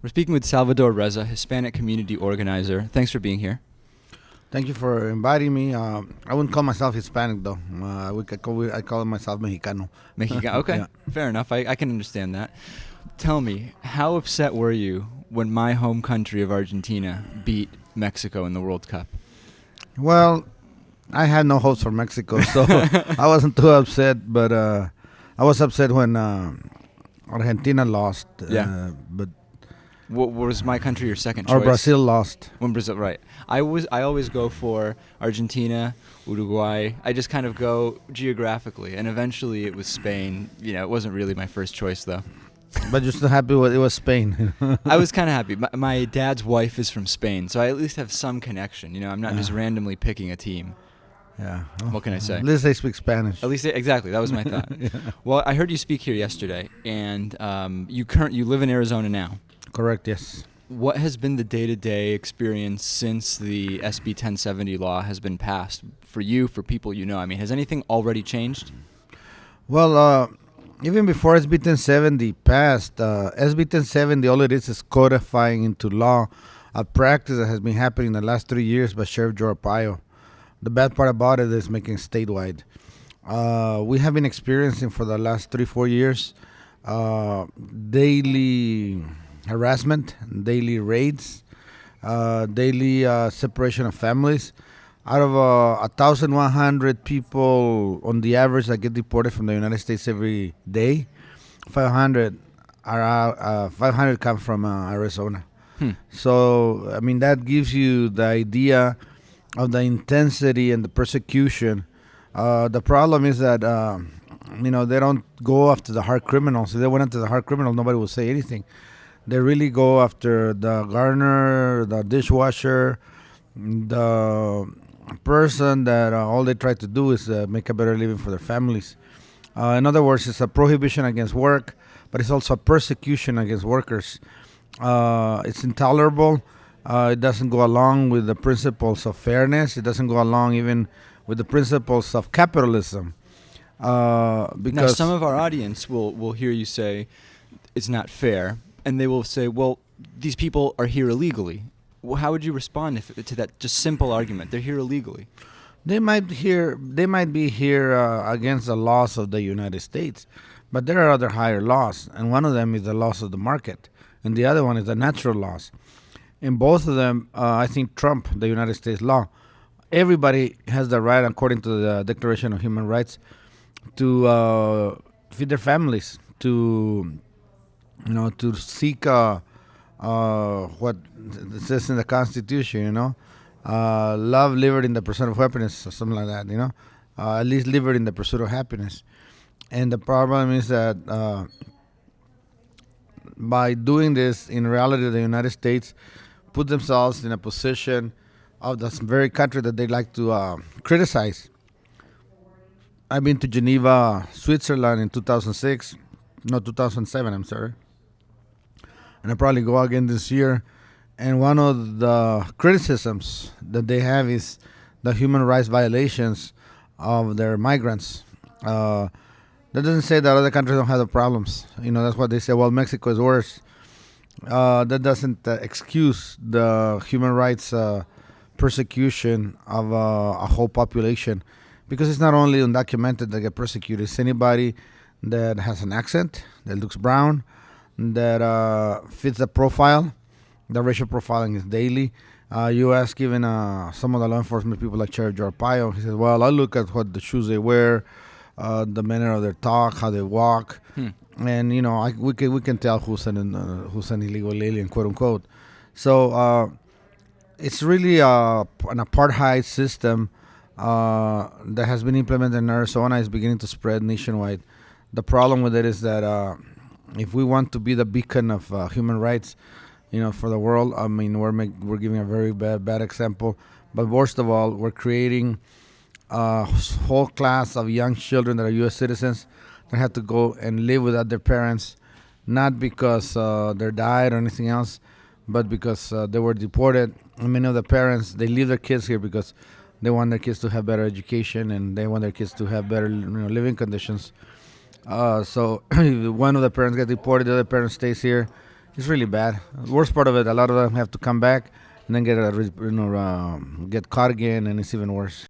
We're speaking with Salvador Reza, Hispanic community organizer. Thanks for being here. Thank you for inviting me. I wouldn't call myself Hispanic, though. I call myself Mexicano. Mexican. Okay, Yeah. fair enough. I can understand that. Tell me, how upset were you when my home country of Argentina beat Mexico in the World Cup? Well, I had no hopes for Mexico, so I wasn't too upset. But I was upset when Argentina lost. Yeah. But What was my country your second or choice? Brazil lost. When Brazil, right. I always go for Argentina, Uruguay. I just kind of go geographically, and eventually it was Spain. It wasn't really my first choice, though. But you're still happy it was Spain. I was kind of happy. My dad's wife is from Spain, so I at least have some connection. I'm not just randomly picking a team. Yeah. What can I say? At least they speak Spanish. At least, exactly. That was my thought. Yeah. Well, I heard you speak here yesterday, and you live in Arizona now. Correct, yes. What has been the day-to-day experience since the SB 1070 law has been passed for you, for people you know? I mean, has anything already changed? Well, even before SB 1070 passed, SB 1070, all it is codifying into law a practice that has been happening the last 3 years by Sheriff Joe Arpaio. The bad part about it is making it statewide. We have been experiencing for the last 3-4 years daily harassment, daily raids, daily separation of families. Out of 1,100 people on the average that get deported from the United States every day, 500 come from Arizona. So, I mean, that gives you the idea of the intensity and the persecution. The problem is that, they don't go after the hard criminals. If they went after the hard criminals, nobody would say anything. They really go after the gardener, the dishwasher, the person that all they try to do is make a better living for their families. In other words, it's a prohibition against work, but it's also a persecution against workers. It's intolerable. It doesn't go along with the principles of fairness. It doesn't go along even with the principles of capitalism. Now, Because some of our audience will hear you say it's not fair, and they will say, well, these people are here illegally. Well, how would you respond to that just simple argument? They're here illegally. They might be here against the laws of the United States, but there are other higher laws, and one of them is the laws of the market, and the other one is the natural laws. In both of them, I think trump the United States law. Everybody has the right, according to the Declaration of Human Rights, to feed their families, to seek what it says in the Constitution, love, liberty, and the pursuit of happiness, or something like that, at least liberty in the pursuit of happiness. And the problem is that by doing this, in reality, the United States put themselves in a position of the very country that they like to criticize. I've been to Geneva, Switzerland in 2007, I'm sorry. And I'll probably go again this year. And one of the criticisms that they have is the human rights violations of their migrants. That doesn't say that other countries don't have the problems. That's what they say. Well, Mexico is worse. That doesn't excuse the human rights persecution of a whole population, because it's not only undocumented that get persecuted. It's anybody that has an accent, that looks brown, that fits the profile. The racial profiling is daily. You ask even some of the law enforcement people like Sheriff Joe Arpaio. He says, well, I look at what the shoes they wear, the manner of their talk, how they walk. And, we can tell who's an illegal alien, quote unquote. So it's really an apartheid system that has been implemented in Arizona, is beginning to spread nationwide. The problem with it is that if we want to be the beacon of human rights, for the world, I mean, we're giving a very bad example. But worst of all, we're creating a whole class of young children that are U.S. citizens that have to go and live without their parents, not because they died or anything else, but because they were deported. And many of the parents, they leave their kids here because they want their kids to have better education and they want their kids to have better living conditions. So if one of the parents gets deported, the other parent stays here. It's really bad. The worst part of it, a lot of them have to come back and then get caught again, and it's even worse.